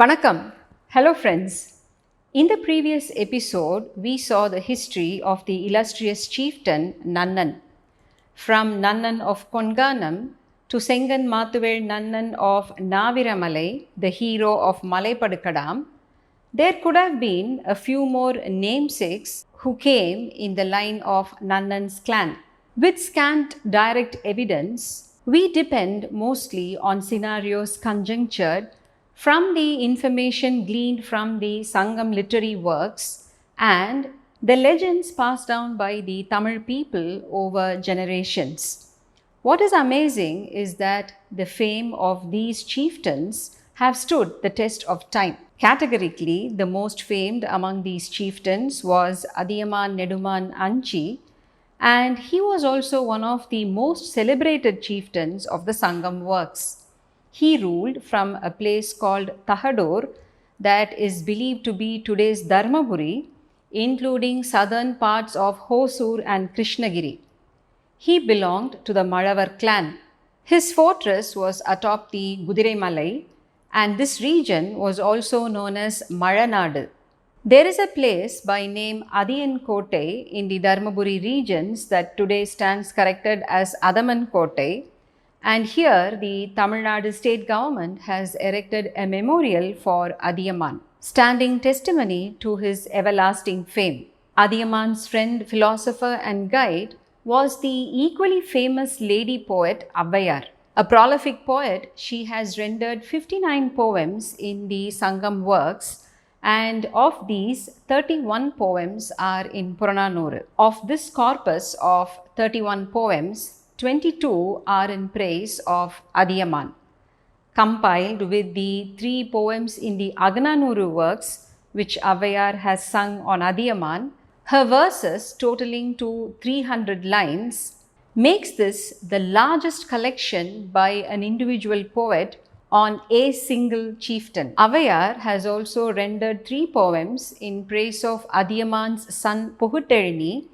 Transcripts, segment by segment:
Vanakkam. Hello friends. In the previous episode, we saw the history of the illustrious chieftain Nannan. From Nannan of Konganam to Sengan Mathuvel Nannan of Naviramalai, the hero of Malaipadukadam, there could have been a few more namesakes who came in the line of Nannan's clan. With scant direct evidence, we depend mostly on scenarios conjunctured from the information gleaned from the Sangam literary works and the legends passed down by the Tamil people over generations. What is amazing is that the fame of these chieftains have stood the test of time. Categorically, the most famed among these chieftains was Adhiyaman Neduman Anchi, and he was also one of the most celebrated chieftains of the Sangam works. He ruled from a place called Tahador that is believed to be today's Dharmaburi, including southern parts of Hosur and Krishnagiri. He belonged to the Malavar clan. His fortress was atop the Gudiremalai, and this region was also known as Malanadu. There is a place by name Adiyan Kote in the Dharmaburi regions that today stands corrected as Adhiyaman Kote. And here, the Tamil Nadu state government has erected a memorial for Adhiyaman, standing testimony to his everlasting fame. Adhiyaman's friend, philosopher, and guide was the equally famous lady poet Avvaiyar. A prolific poet, she has rendered 59 poems in the Sangam works, and of these, 31 poems are in Purananuru. Of this corpus of 31 poems, 22 are in praise of Adhiyaman. Compiled with the 3 poems in the Agananuru works, which Avvaiyar has sung on Adhiyaman, her verses totaling to 300 lines makes this the largest collection by an individual poet on a single chieftain. Avvaiyar has also rendered 3 poems in praise of Adhiyaman's son Puguttelni,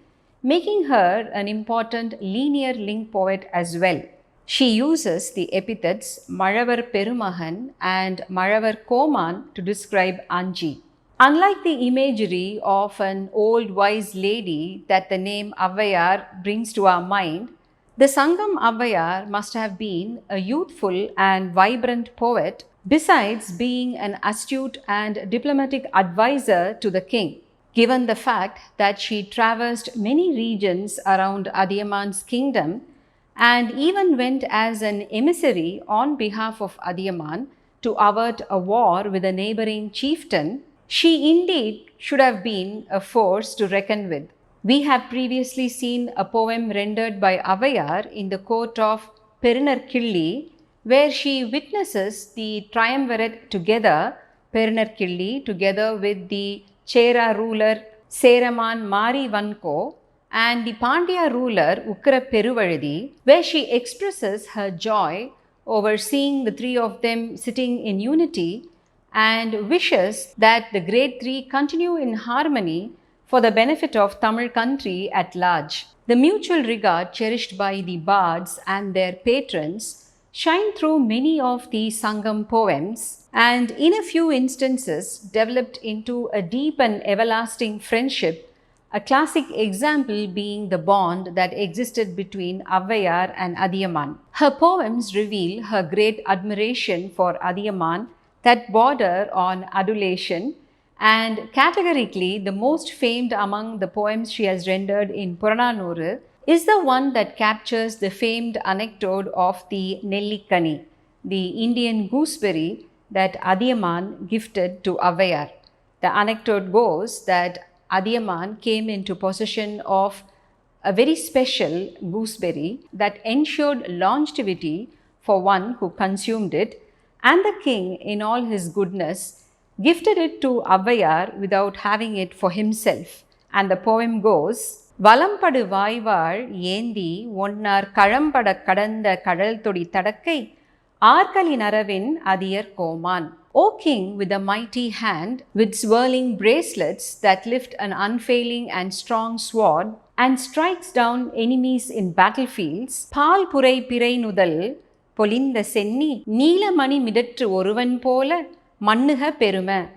making her an important linear link poet as well. She uses the epithets Malavar Perumahan and Malavar Koman to describe Anji. Unlike the imagery of an old wise lady that the name Avvaiyar brings to our mind, the Sangam Avvaiyar must have been a youthful and vibrant poet, besides being an astute and diplomatic advisor to the king. Given the fact that she traversed many regions around Adhiyaman's kingdom and even went as an emissary on behalf of Adhiyaman to avert a war with a neighboring chieftain, she indeed should have been a force to reckon with. We have previously seen a poem rendered by Avvaiyar in the court of Perunarkilli, where she witnesses the triumvirate together, Perunarkilli together with the Chera ruler Seraman Mari Vanko and the Pandya ruler Ukra Peruvazhi, where she expresses her joy over seeing the 3 of them sitting in unity and wishes that the great 3 continue in harmony for the benefit of Tamil country at large. The mutual regard cherished by the bards and their patrons shine through many of the Sangam poems and in a few instances developed into a deep and everlasting friendship, a classic example being the bond that existed between Avvaiyar and Adhiyaman. Her poems reveal her great admiration for Adhiyaman that border on adulation, and categorically the most famed among the poems she has rendered in Purananuru is the one that captures the famed anecdote of the Nellikani, the Indian gooseberry that Adhiyaman gifted to Avvaiyar. The anecdote goes that Adhiyaman came into possession of a very special gooseberry that ensured longevity for one who consumed it, and the king, in all his goodness, gifted it to Avvaiyar without having it for himself. And the poem goes, Valampadu vaival yendi onnar kalampada kadanda kadal todi tadakkai Arkali Naravin Adhiyar Koman. O king with a mighty hand, with swirling bracelets that lift an unfailing and strong sword and strikes down enemies in battlefields, Pal Purai Pirai Nudal, Polinda Senni, Neelamani Midetru Oruvan Pola, Mannuha Peruma.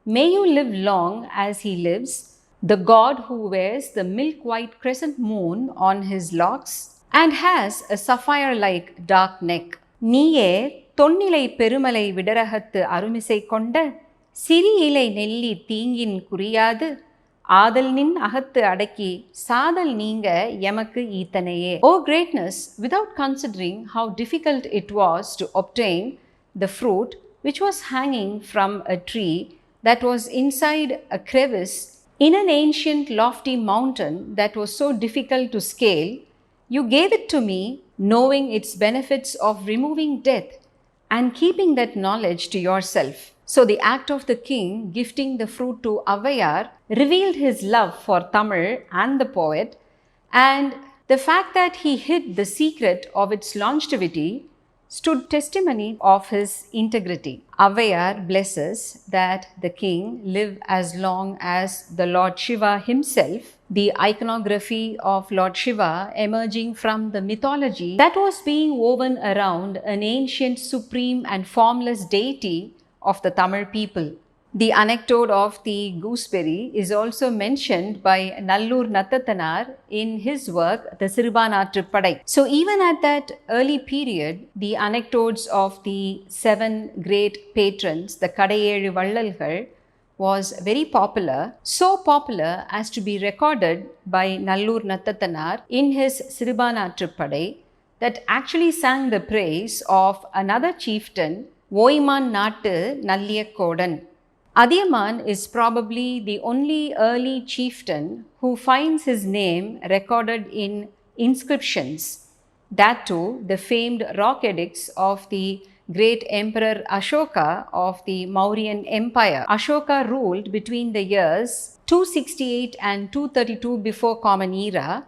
May you live long as he lives, the god who wears the milk-white crescent moon on his locks and has a sapphire-like dark neck. நீயே தொன்னிலை பெருமலை விடரகத்து அருமிசை கொண்ட சிறி இலை நெல்லி தீங்கின் குறியாது ஆதல் நின் அகத்து அடக்கி சாதல் நீங்க எமக்கு ஈத்தனையே. O greatness, without considering how difficult it was to obtain the fruit which was hanging from a tree that was inside a crevice in an ancient lofty mountain that was so difficult to scale, you gave it to me, knowing its benefits of removing death and keeping that knowledge to yourself. So the act of the king gifting the fruit to Avvaiyar revealed his love for Tamil and the poet, and the fact that he hid the secret of its longevity stood testimony of his integrity. Avvaiyar blesses that the king live as long as the Lord Shiva himself, the iconography of Lord Shiva emerging from the mythology that was being woven around an ancient supreme and formless deity of the Tamil people. The anecdote of the gooseberry is also mentioned by Nallur Nattatanar in his work The Sirubanaatrupadai. So even at that early period, the anecdotes of the 7 great patrons, the Kadayelu Vallalgal, was very popular, so popular as to be recorded by Nallur Nattatanar in his Sirubanaatrupadai, that actually sang the praise of another chieftain, Oiman Nattu Nalliyakkodan. Adhiyaman is probably the only early chieftain who finds his name recorded in inscriptions. That too, the famed rock edicts of the great Emperor Ashoka of the Mauryan Empire. Ashoka ruled between the years 268 and 232 before Common Era,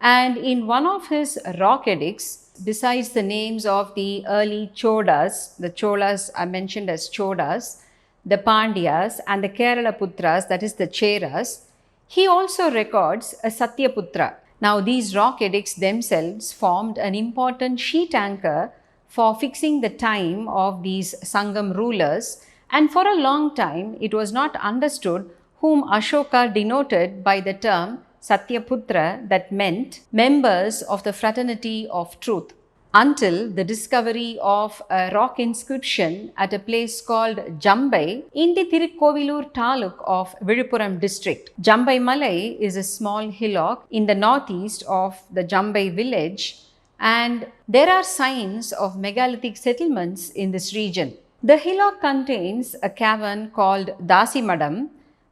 and in one of his rock edicts, besides the names of the early Cholas, the Cholas are mentioned as Cholas, the Pandyas and the Kerala Putras, that is the Cheras, he also records a Satyaputra. Now these rock edicts themselves formed an important sheet anchor for fixing the time of these Sangam rulers, and for a long time it was not understood whom Ashoka denoted by the term Satyaputra, that meant members of the fraternity of truth, until the discovery of a rock inscription at a place called Jambai in the Tirukkovilur taluk of Viluppuram district. Jambai Malai is a small hillock in the northeast of the Jambai village, and there are signs of megalithic settlements in this region. The hillock contains a cavern called Dasimadam,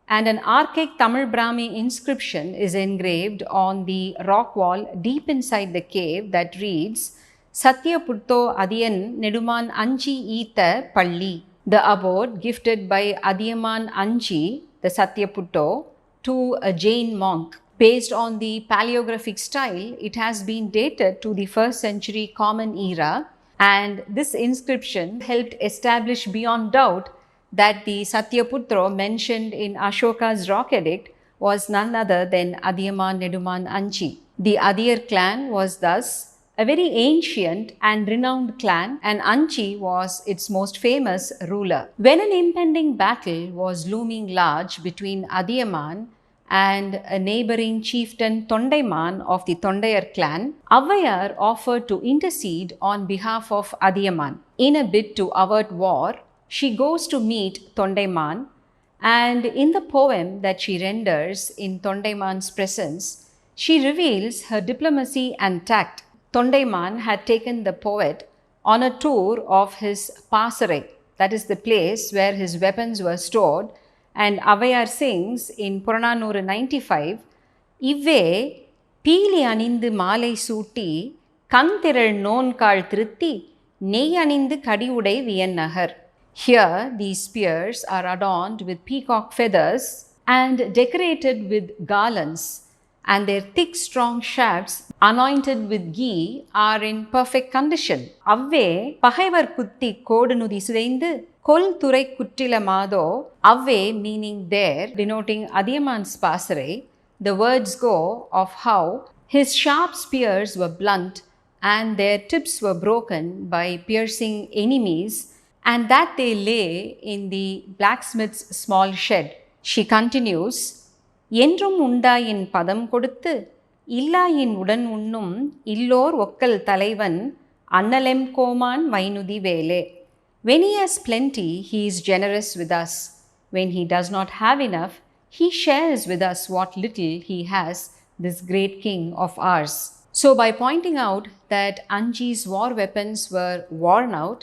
and an archaic Tamil Brahmi inscription is engraved on the rock wall deep inside the cave that reads, Satyaputto Adiyan Neduman Anchi Eetha Palli. The abode gifted by Adhiyaman Anchi, the Satyaputto, to a Jain monk. Based on the paleographic style, it has been dated to the 1st century Common Era, and this inscription helped establish beyond doubt that the Satyaputra mentioned in Ashoka's rock edict was none other than Adhiyaman Neduman Anchi. The Adhiyar clan was thus a very ancient and renowned clan, and Anchi was its most famous ruler. When an impending battle was looming large between Adhiyaman and a neighboring chieftain Tondaiman of the Tondayar clan, Avvaiyar offered to intercede on behalf of Adhiyaman. In a bid to avert war, she goes to meet Tondaiman, and in the poem that she renders in Tondaiman's presence, she reveals her diplomacy and tact. Tondaiman had taken the poet on a tour of his Pasarai, that is the place where his weapons were stored, and Avvaiyar sings in Purananuru 95, Ivve Pili Anindu Malai Sooti Kantiral Nonkal Thritti Nei Anindu Kadiudai Viyannagar. Here these spears are adorned with peacock feathers and decorated with garlands, and their thick strong shafts anointed with ghee are in perfect condition. Avve Pahaivar Kutti Kodanudi Sudaindu Kol Thurai Kuttila Mado, Avve meaning there, denoting Adhiyaman's Pasarai. The words go of how his sharp spears were blunt and their tips were broken by piercing enemies and that they lay in the blacksmith's small shed. She continues, என்றும் உண்டாயின் பதம் கொடுத்து இல்லாயின் உடன் உண்ணும் இல்லோர் ஒக்கல் தலைவன் அன்னலெம் கோமான் வைனுதி வேலே. When he has plenty, he is generous with us. When he does not have enough, he shares with us what little he has, this great king of ours. So by pointing out that Anji's war weapons were worn out,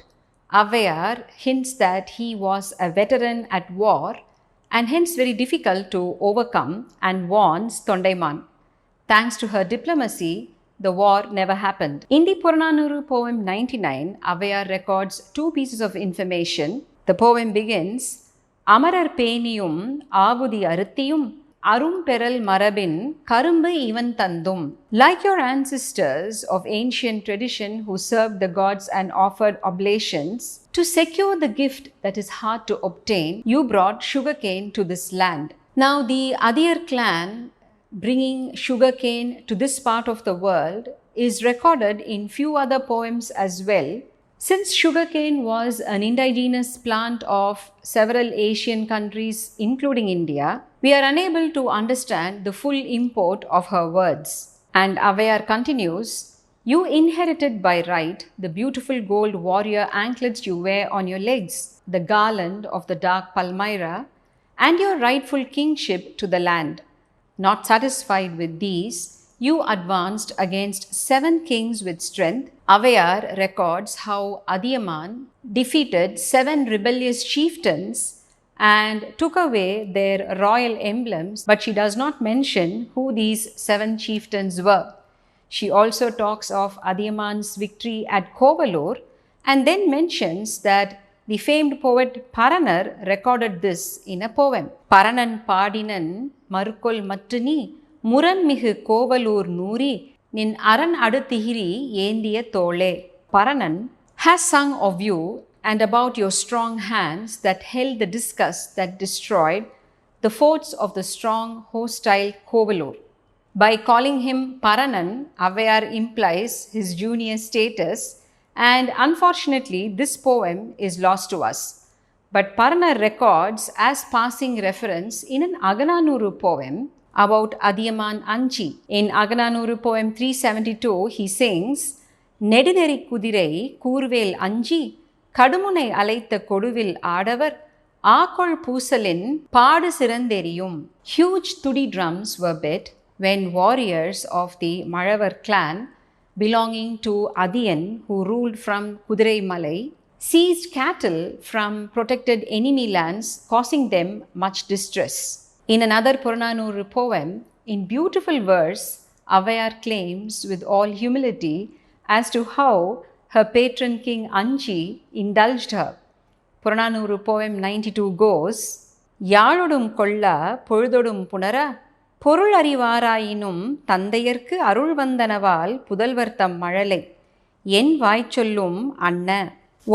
Avvaiyar hints that he was a veteran at war and hence very difficult to overcome, and warns Thondaiman. Thanks to her diplomacy, the war never happened. In the Purananuru poem 99, Avvaiyar records two pieces of information. The poem begins, அமரர் பேணியும் ஆகுதி அறுத்தியும் அரும்பெறல் மரபின் கரும்பு இவன் தந்தும். Like your ancestors of ancient tradition who served the gods and offered oblations, to secure the gift that is hard to obtain, you brought sugarcane to this land. Now the Adhiyar clan bringing sugarcane to this part of the world is recorded in few other poems as well. Since sugarcane was an indigenous plant of several Asian countries, including India, we are unable to understand the full import of her words. And Avvaiyar continues, you inherited by right the beautiful gold warrior anklets you wear on your legs, the garland of the dark palmyra, and your rightful kingship to the land. Not satisfied with these, you advanced against 7 kings with strength. Avvaiyar records how Adhiyaman defeated 7 rebellious chieftains and took away their royal emblems, but she does not mention who these 7 chieftains were. She also talks of Adhiyaman's victory at Kovalur and then mentions that the famed poet Paranar recorded this in a poem. Paranan Padinan Marukol Mattuni முரண்மிகு Kovalur Nouri நின் அரண் அடுத்திகிரி ஏந்திய தோளே. Paranan has sung of you and about your strong hands that held the discus that destroyed the forts of the strong hostile Kovalur. By calling him Paranan, Avvaiyar implies his junior status, and unfortunately this poem is lost to us. But Paranar records as passing reference in an Agananuru poem about Adhiyaman Anchi. In Agananuru poem 372, he sings, நெடுநெறி குதிரை கூர்வேல் அஞ்சி கடுமுனை அலைத்த கொடுவில் ஆடவர் ஆகொள் பூசலின் பாடு சிறந்தெரியும். Huge tudi drums were beat when warriors of the Malavar clan belonging to Adhiyan, who ruled from Kudirai Malai, seized cattle from protected enemy lands, causing them much distress. In another Purananuru poem, in beautiful verse, Avvaiyar claims with all humility as to how her patron king Anchi indulged her. Purananuru poem 92 goes, யாழொடும் கொள்ளா பொழுதொடும் புணர பொருள் அறிவாராயினும் தந்தையர்க்கு அருள் வந்தனவால் புதல்வர்த்தம் மழலை என் வாய்ச்சொல்லும் அன்ன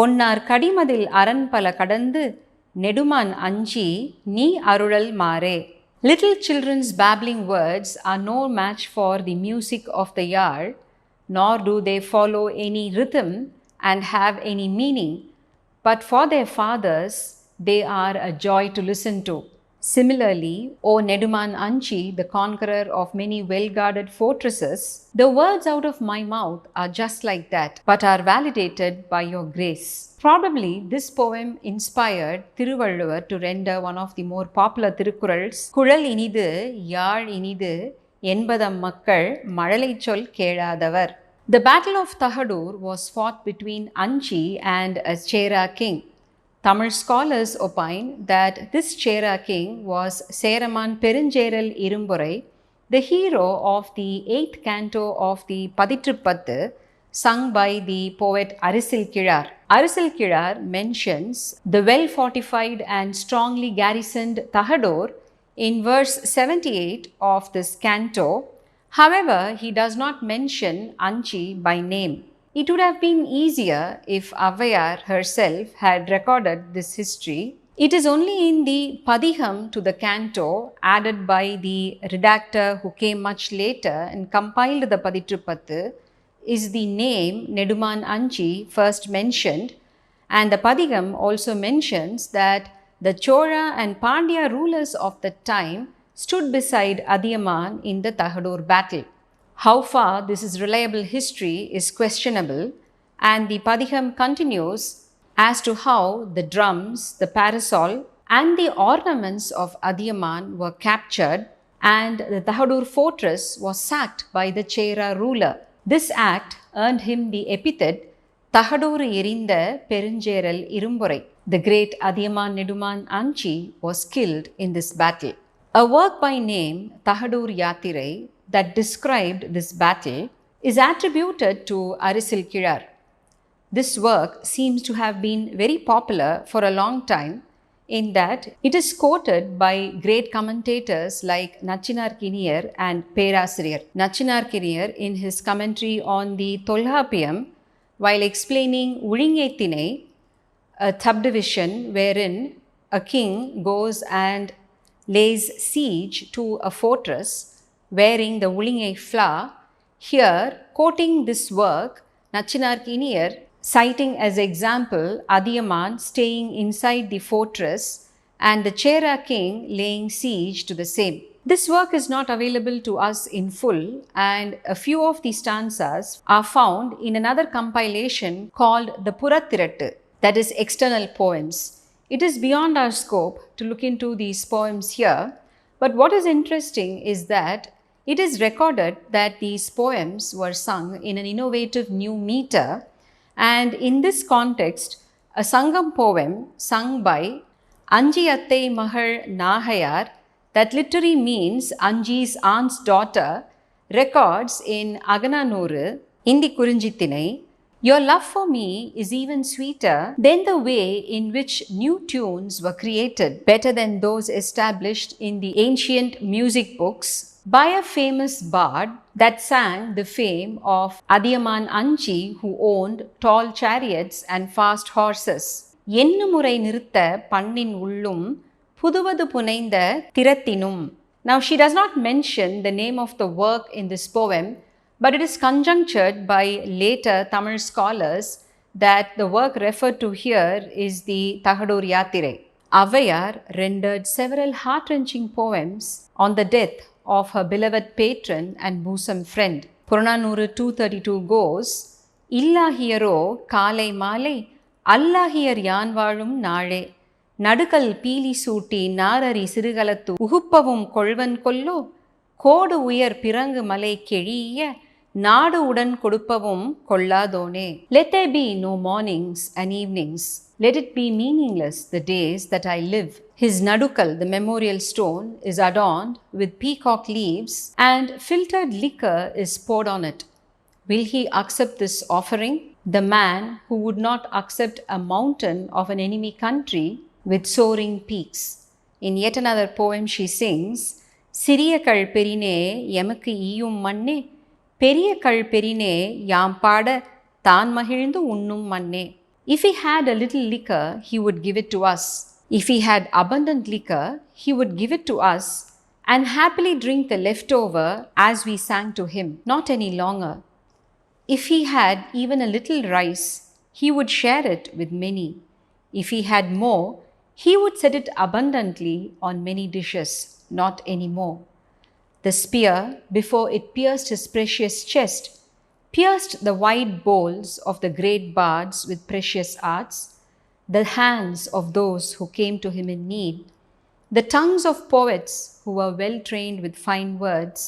ஒன்னார் கடிமதில் அரண் பல கடந்து நெடுமான் அஞ்சி நீ அருளல் மாறே. Little children's babbling words are no match for the music of the yard, nor do they follow any rhythm and have any meaning, but for their fathers they are a joy to listen to. Similarly, O Neduman Anchi, the conqueror of many well-guarded fortresses, the words out of my mouth are just like that, but are validated by your grace. Probably this poem inspired Thiruvalluvar to render one of the more popular Thirukkurals, Kuzhal inidu, Yaazh inidu, என்பதம் மக்கள் மழலை சொல் கேளாதவர். The Battle of Tahadur was fought between Anchi and a Chera king. Tamil scholars opine that this Chera king was Seraman Perunjeral Irumburai, the hero of the 8th canto of the Paditruppathu, sung by the poet Arisil Kilar. Arisil Kilar mentions the well-fortified and strongly garrisoned Tahadur in verse 78 of this canto. However, he does not mention Anchi by name. It would have been easier if Avvaiyar herself had recorded this history. It is only in the Padiham to the canto, added by the redactor who came much later and compiled the Paditruppathu, is the name Neduman Anchi first mentioned, And the Padigam also mentions that the Chola and Pandya rulers of the time stood beside Adhiyaman in the Tahadur battle. How far this is reliable history is questionable, and the Padigam continues as to how the drums, the parasol, and the ornaments of Adhiyaman were captured, and the Tahadur fortress was sacked by the Chera ruler. This act earned him the epithet Tahadoru Erinda Perunjeral Irumburai. The great Adhiyaman Neduman Anchi was killed in this battle. A work by name Tahadur Yatirai that described this battle is attributed to Arisil Kirar. This work seems to have been very popular for a long time, in that it is quoted by great commentators like Nachinar Kiniyar and Perasiriyar. Nachinar Kiniyar, in his commentary on the Tolhapiyam, while explaining Ulingethinai, a subdivision wherein a king goes and lays siege to a fortress wearing the Ulingai flower, here quoting this work, Nachinar Kiniyar, citing as example Adhiyaman staying inside the fortress and the Chera king laying siege to the same. This work is not available to us in full, and a few of the stanzas are found in another compilation called the Purathirattu, that is external poems. It is beyond our scope to look into these poems here, but what is interesting is that it is recorded that these poems were sung in an innovative new meter, and in this context, a Sangam poem sung by Anji Atte Mahal Nahayar, that literally means Anji's aunt's daughter, records in Agananuru, Indi Kurinjithinai, your love for me is even sweeter than the way in which new tunes were created, better than those established in the ancient music books by a famous bard that sang the fame of Adhiyaman Anchi, who owned tall chariots and fast horses. Ennumurai nirutha pannin ullum Puduvadu Punainda Tirathinum. Now, she does not mention the name of the work in this poem, but it is conjunctured by later Tamil scholars that the work referred to here is the Tahadur Yathirai. Avayar rendered several heart-wrenching poems on the death of her beloved patron and bosom friend. Purananuru 232 goes, Illahiyaro Kalai Malai, Allahiyar Yanvalum Nale. நடுகல் பீலி சூட்டி நாரரி சிறுகலத்து உகுப்பவும் கொள்வன் கொல்லோ கோடு உயர் பிறங்கு மலை கெழிய நாடு உடன் கொடுப்பவும் கொள்ளாதோனே. Let there be no mornings and evenings. Let it be meaningless the days that I live. His nadukal, the memorial stone, is adorned with peacock leaves and filtered liquor is poured on it. Will he accept this offering? The man who would not accept a mountain of an enemy country with soaring peaks. In yet another poem she sings, Siriya kalperine yemukku iyum manne, Periya kalperine yam pada taan mahilndu unnum manne. If he had a little liquor, he would give it to us. If he had abundant liquor, he would give it to us and happily drink the leftover as we sang to him, not any longer. If he had even a little rice, he would share it with many. If he had more, he would set it abundantly on many dishes, not any more. The spear, before it pierced his precious chest, pierced the wide bowls of the great bards with precious arts, the hands of those who came to him in need, the tongues of poets who were well trained with fine words,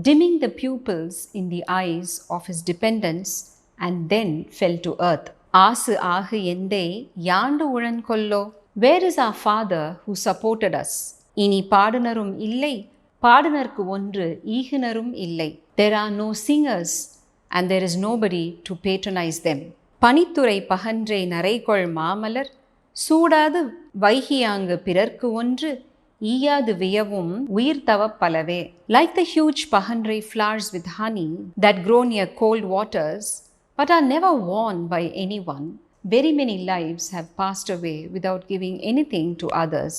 dimming the pupils in the eyes of his dependents, and then fell to earth. Asu ahu yende yandu ulan kollo. Where is our father who supported us? Ini padunarum illai, padunarku ondru ஈகுனரும் இல்லை. There are no singers and there is nobody to patronize them. பனித்துறை பகன்றை நரைகொள் மாமலர் சூடாது வைகியாங்கு பிறர்க்கு ஒன்று ஈயாது வியவும் உயிர் தவப் பலவே. Like the huge pahandrai flowers with honey that grow near cold waters but are never worn by anyone, very many lives have passed away without giving anything to others.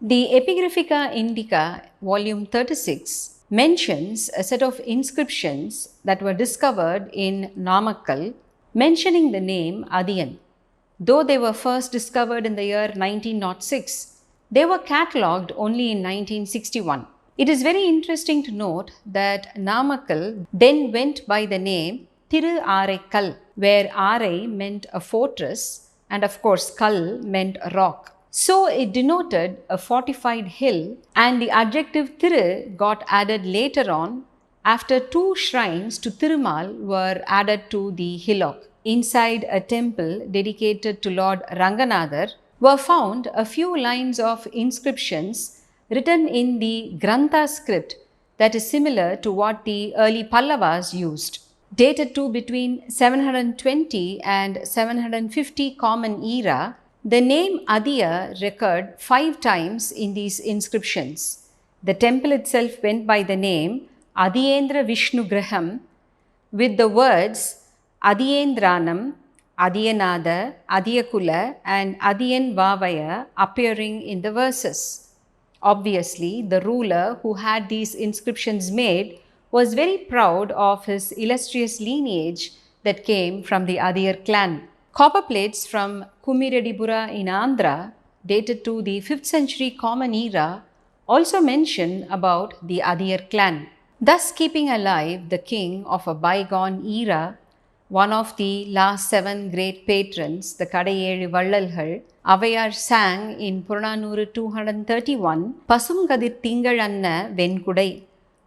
The Epigraphica Indica, volume 36, mentions a set of inscriptions that were discovered in Namakkal mentioning the name Adiyan. Though they were first discovered in the year 1906, they were catalogued only in 1961. It is very interesting to note that Namakkal then went by the name Thiru Araikal, where Arai meant a fortress and of course Kal meant a rock. So it denoted a fortified hill, and the adjective Thiru got added later on after two shrines to Thirumal were added to the hillock. Inside a temple dedicated to Lord Ranganathar were found a few lines of inscriptions written in the Grantha script that is similar to what the early Pallavas used. Dated to between 720 and 750 Common Era, the name Adhiya recurred 5 times in these inscriptions. The temple itself went by the name Adhiyendra Vishnu Graham, with the words Adhiyendranam, Adhiyanada, Adhiyakula, and Adhiyan Vavaya appearing in the verses. Obviously, the ruler who had these inscriptions made was very proud of his illustrious lineage that came from the Adhiyar clan. Copper plates from Kumiredipura in Andhra, dated to the 5th century Common Era, also mention about the Adhiyar clan, thus keeping alive the king of a bygone era. One of the last 7 great patrons, the Kadayelu Vallalgal, Avayar sang in Purananuru 231, Pasumgadir Tingal Anna Venkudai,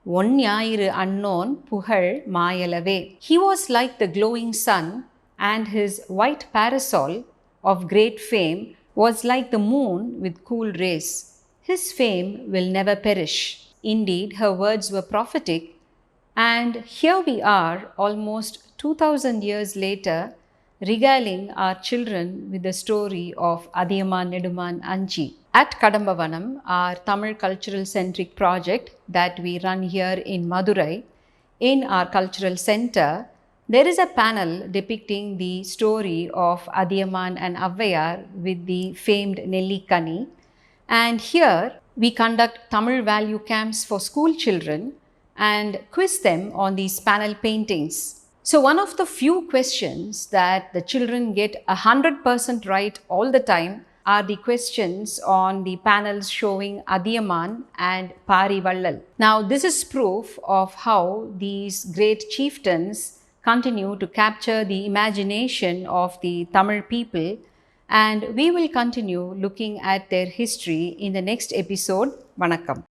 Onyayiru Annon Puhal Mayalave. He was like the glowing sun, and his white parasol of great fame was like the moon with cool rays. His fame will never perish. Indeed, her words were prophetic, and here we are, almost 2000 years later, regaling our children with the story of Adhiyaman Neduman Anji. At Kadambavanam, our Tamil cultural centric project that we run here in Madurai, in our cultural center, there is a panel depicting the story of Adhiyaman and Avvayar with the famed Nellikani. And here we conduct Tamil value camps for school children and quiz them on these panel paintings. So one of the few questions that the children get 100% right all the time are the questions on the panels showing Adhiyaman and Parivallal. Now this is proof of how these great chieftains continue to capture the imagination of the Tamil people, and we will continue looking at their history in the next episode. Vanakkam.